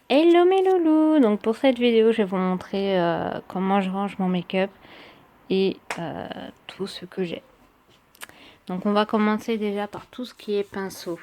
Hello mes loulous. Donc pour cette vidéo, je vais vous montrer comment je range mon make-up et tout ce que j'ai. Donc on va commencer déjà par tout ce qui est pinceau.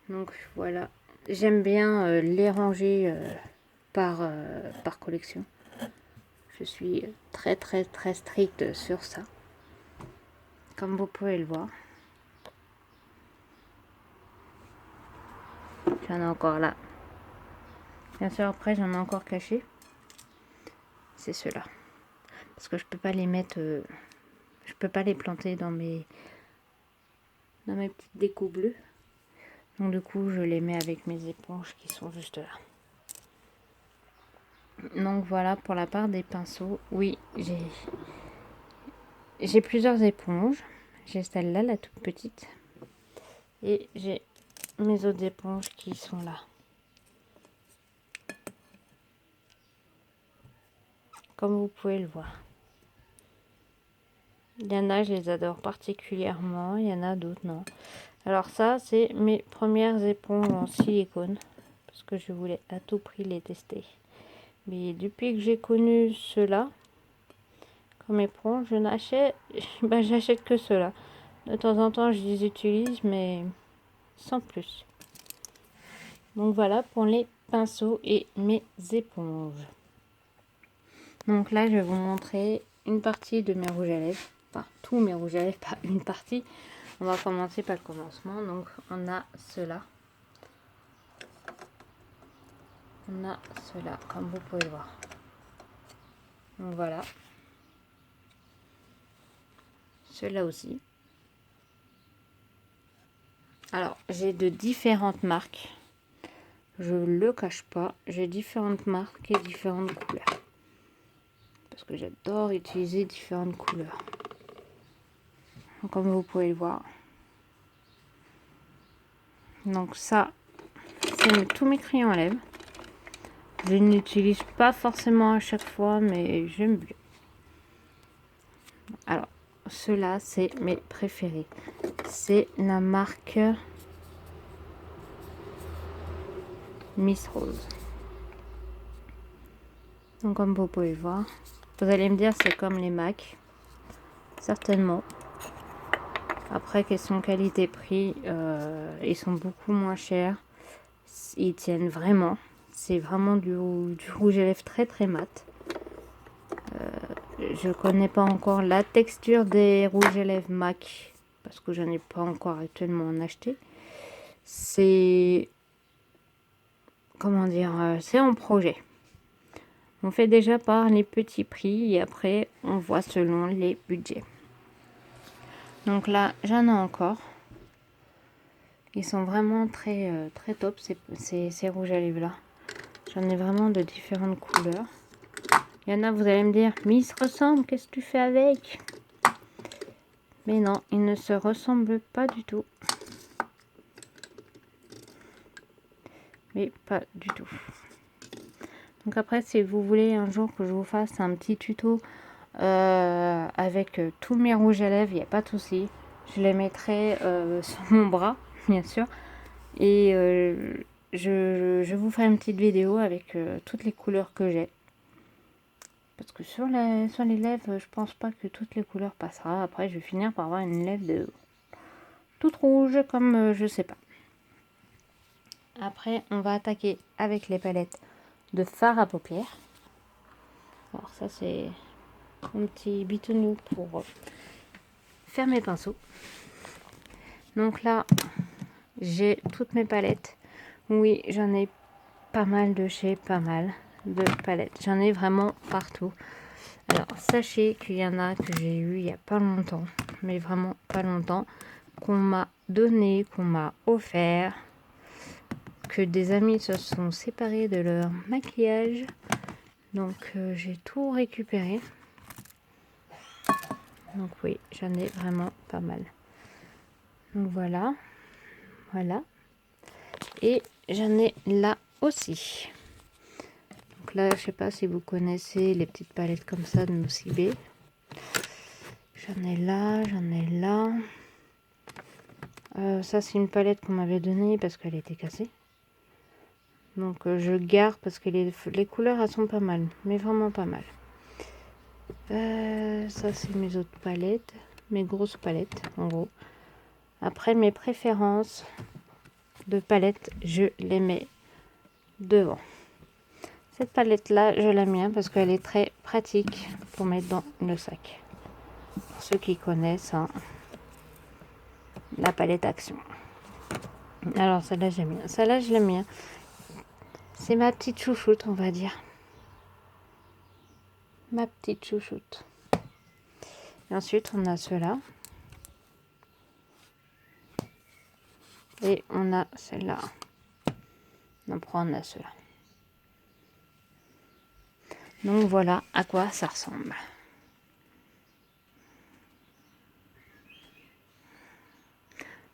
Donc voilà, j'aime bien les ranger par collection. Je suis très stricte sur ça, comme vous pouvez le voir. J'en ai encore là. Bien sûr, après j'en ai encore caché. C'est ceux-là. Parce que je peux pas les mettre, je peux pas les planter dans mes petites décos bleues. Donc du coup, je les mets avec mes éponges qui sont juste là. Donc voilà pour la part des pinceaux. Oui, j'ai plusieurs éponges. J'ai celle-là, la toute petite. Et j'ai mes autres éponges qui sont là. Comme vous pouvez le voir. Il y en a, je les adore particulièrement. Il y en a d'autres, non. Alors ça, c'est mes premières éponges en silicone. Parce que je voulais à tout prix les tester. Mais depuis que j'ai connu ceux-là, comme éponge, je n'achète, j'achète que ceux-là. De temps en temps, je les utilise, mais sans plus. Donc voilà pour les pinceaux et mes éponges. Donc là, je vais vous montrer une partie de mes rouges à lèvres. Enfin, tous mes rouges à lèvres, pas une partie. On va commencer par le commencement. Donc on a ceux-là. On a ceux-là, comme vous pouvez le voir. Donc voilà. Ceux-là aussi. Alors, j'ai de différentes marques. Je le cache pas. J'ai différentes marques et différentes couleurs. Parce que j'adore utiliser différentes couleurs. Donc, comme vous pouvez le voir. Donc ça, c'est tous mes crayons à lèvres. Je n'utilise pas forcément à chaque fois, mais j'aime bien. Alors, ceux-là, c'est mes préférés. C'est la marque Miss Rose. Donc, comme vous pouvez voir, vous allez me dire, c'est comme les MAC. Certainement. Après, question qualité-prix, ils sont beaucoup moins chers. Ils tiennent vraiment. C'est vraiment du rouge à lèvres très mat. Je connais pas encore la texture des rouges à lèvres MAC parce que je n'ai pas encore actuellement en acheté. C'est comment dire, c'est en projet. On fait déjà par les petits prix et après on voit selon les budgets. Donc là, j'en ai encore. Ils sont vraiment très top ces rouges à lèvres là. J'en ai vraiment de différentes couleurs. Il y en a, vous allez me dire, mais ils se ressemblent, qu'est-ce que tu fais avec? Mais non, ils ne se ressemblent pas du tout. Mais pas du tout. Donc après, si vous voulez un jour que je vous fasse un petit tuto avec tous mes rouges à lèvres, il n'y a pas de souci. Je les mettrai sur mon bras, bien sûr. Et je vous ferai une petite vidéo avec toutes les couleurs que j'ai. Parce que sur les lèvres, je pense pas que toutes les couleurs passera. Après, je vais finir par avoir une lèvre de toute rouge, comme je sais pas. Après, on va attaquer avec les palettes de fard à paupières. Alors ça, c'est un petit bitonou pour faire mes pinceaux. Donc là, j'ai toutes mes palettes. Oui, j'en ai pas mal de chez pas mal de palettes. J'en ai vraiment partout. Alors, sachez qu'il y en a que j'ai eu il y a pas longtemps, mais vraiment pas longtemps, qu'on m'a donné, qu'on m'a offert, que des amis se sont séparés de leur maquillage. Donc, j'ai tout récupéré. Donc oui, j'en ai vraiment pas mal. Donc voilà. Voilà. Et j'en ai là aussi. Donc là, je sais pas si vous connaissez les petites palettes comme ça de Nocibé. J'en ai là, j'en ai là. Ça, c'est une palette qu'on m'avait donnée parce qu'elle était cassée. Donc je garde parce que les couleurs elles sont pas mal, mais vraiment pas mal. Ça c'est mes autres palettes, mes grosses palettes en gros. Après mes préférences de palettes, je les mets devant. Cette palette là, je l'aime bien parce qu'elle est très pratique pour mettre dans le sac. Pour ceux qui connaissent hein, la palette Action. Alors celle-là j'aime bien. Celle-là je l'aime bien. C'est ma petite chouchoute, on va dire. Ma petite chouchoute. Et ensuite, on a ceux-là. Et on a celle-là. Après, on a ceux-là. Donc, voilà à quoi ça ressemble.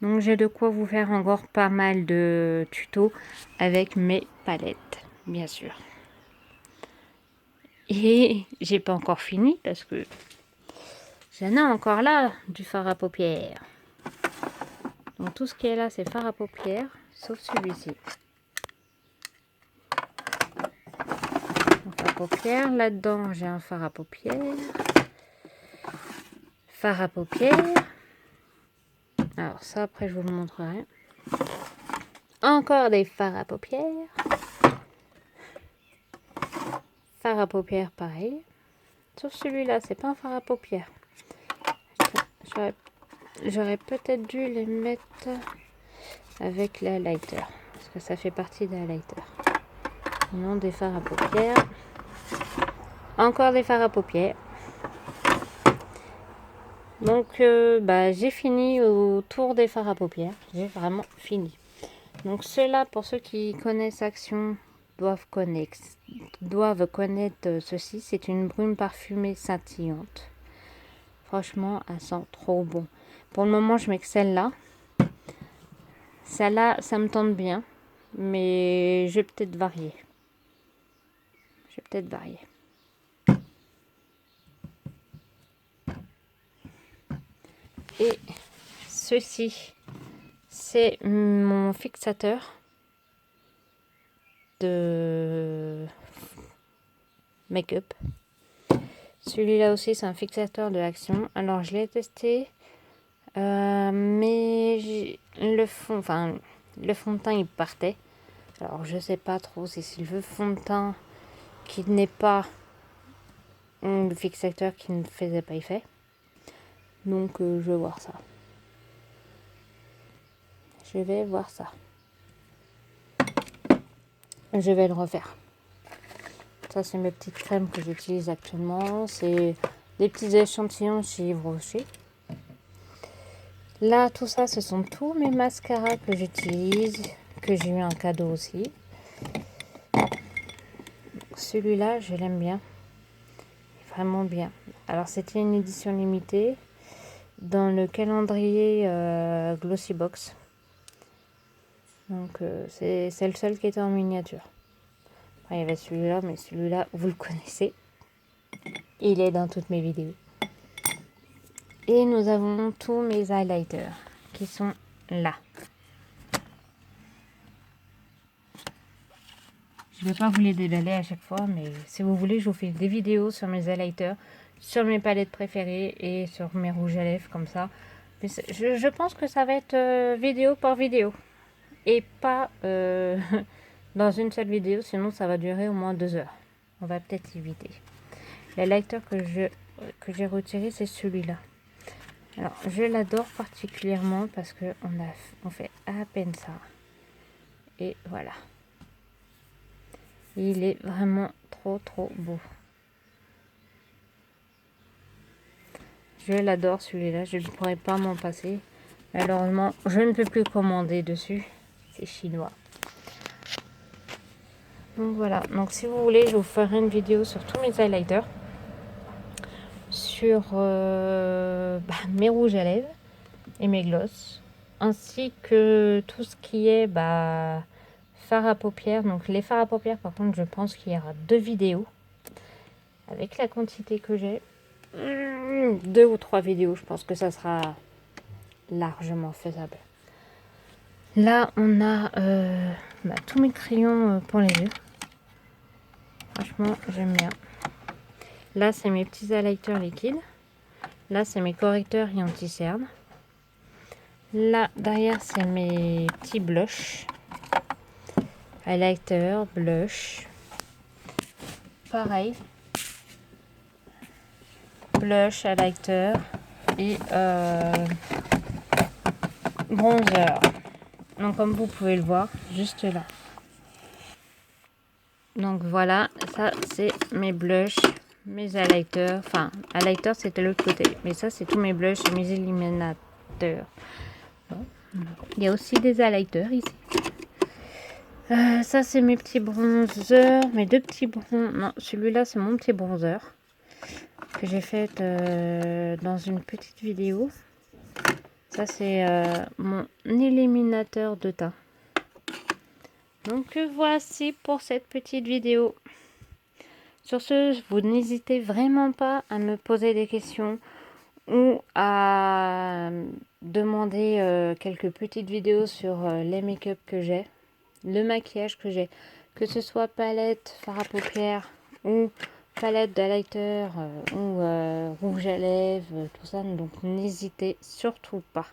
Donc, j'ai de quoi vous faire encore pas mal de tutos avec mes palettes, bien sûr. Et j'ai pas encore fini parce que j'en ai encore là du fard à paupières. Donc tout ce qui est là, c'est fard à paupières, sauf celui-ci. Fard à paupières, là-dedans, j'ai un fard à paupières. Fard à paupières. Alors ça, après, je vous le montrerai. Encore des fards à paupières. Fard à paupières, pareil. Sauf celui-là, c'est pas un fard à paupières. J'aurais peut-être dû les mettre avec la lighter. Parce que ça fait partie de la lighter. Non, des fards à paupières. Encore des fards à paupières. Donc, j'ai fini au tour des fards à paupières. J'ai vraiment fini. Donc, ceux-là, pour ceux qui connaissent Action, doivent connaître ceci. C'est une brume parfumée scintillante. Franchement, elle sent trop bon. Pour le moment, je mets que celle-là. Celle-là, ça me tente bien. Mais je vais peut-être varier. Et ceci, c'est mon fixateur de make-up. Celui-là aussi, c'est un fixateur de Action. Alors, je l'ai testé. Mais le fond de teint, il partait. Alors, je sais pas trop si c'est le fond de teint qui n'est pas le fixateur qui ne faisait pas effet. Donc, je vais voir ça. Je vais le refaire. Ça, c'est mes petites crèmes que j'utilise actuellement. C'est des petits échantillons chez Yves Rocher. Là, tout ça, ce sont tous mes mascaras que j'utilise, que j'ai eu un cadeau aussi. Celui-là, je l'aime bien. Vraiment bien. Alors, c'était une édition limitée dans le calendrier Glossy Box. Donc, c'est le seul qui était en miniature. Enfin, il y avait celui-là, mais celui-là, vous le connaissez. Il est dans toutes mes vidéos. Et nous avons tous mes highlighters qui sont là. Je ne vais pas vous les déballer à chaque fois, mais si vous voulez, je vous fais des vidéos sur mes highlighters, sur mes palettes préférées et sur mes rouges à lèvres comme ça. Mais je pense que ça va être vidéo par vidéo et pas dans une seule vidéo, sinon ça va durer au moins 2 heures. On va peut-être éviter. L'highlighter que j'ai retiré, c'est celui-là. Alors, je l'adore particulièrement parce que on fait à peine ça. Et voilà. Il est vraiment trop beau. Je l'adore celui-là, je ne pourrais pas m'en passer. Malheureusement, je ne peux plus commander dessus. C'est chinois. Donc voilà, donc si vous voulez, je vous ferai une vidéo sur tous mes highlighters. Sur mes rouges à lèvres et mes glosses. Ainsi que tout ce qui est fard à paupières. Donc les fards à paupières, par contre, je pense qu'il y aura 2 vidéos. Avec la quantité que j'ai. 2 ou 3 vidéos, je pense que ça sera largement faisable. Là, on a tous mes crayons pour les yeux. Franchement, j'aime bien. Là, c'est mes petits highlighters liquides. Là, c'est mes correcteurs et anti-cerne. Là, derrière, c'est mes petits blushs. Highlighter, blush. Pareil. Blush, highlighter et bronzer. Donc, comme vous pouvez le voir, juste là. Donc, voilà. Ça, c'est mes blushs, mes highlighters. Enfin, highlighter, c'était l'autre côté. Mais ça, c'est tous mes blushs et mes illuminateurs. Bon. Il y a aussi des highlighters ici. Ça, c'est mes petits bronzers. Mes deux petits bronzers. Non, celui-là, c'est mon petit bronzer. Que j'ai fait dans une petite vidéo. Ça, c'est mon illuminateur de teint. Donc, voici pour cette petite vidéo. Sur ce, vous n'hésitez vraiment pas à me poser des questions ou à demander quelques petites vidéos sur les make-up que j'ai, le maquillage que j'ai, que ce soit palette, fard à paupières ou palette d'highlighter ou rouge à lèvres, tout ça. Donc n'hésitez surtout pas.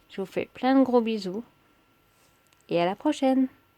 Je vous fais plein de gros bisous et à la prochaine.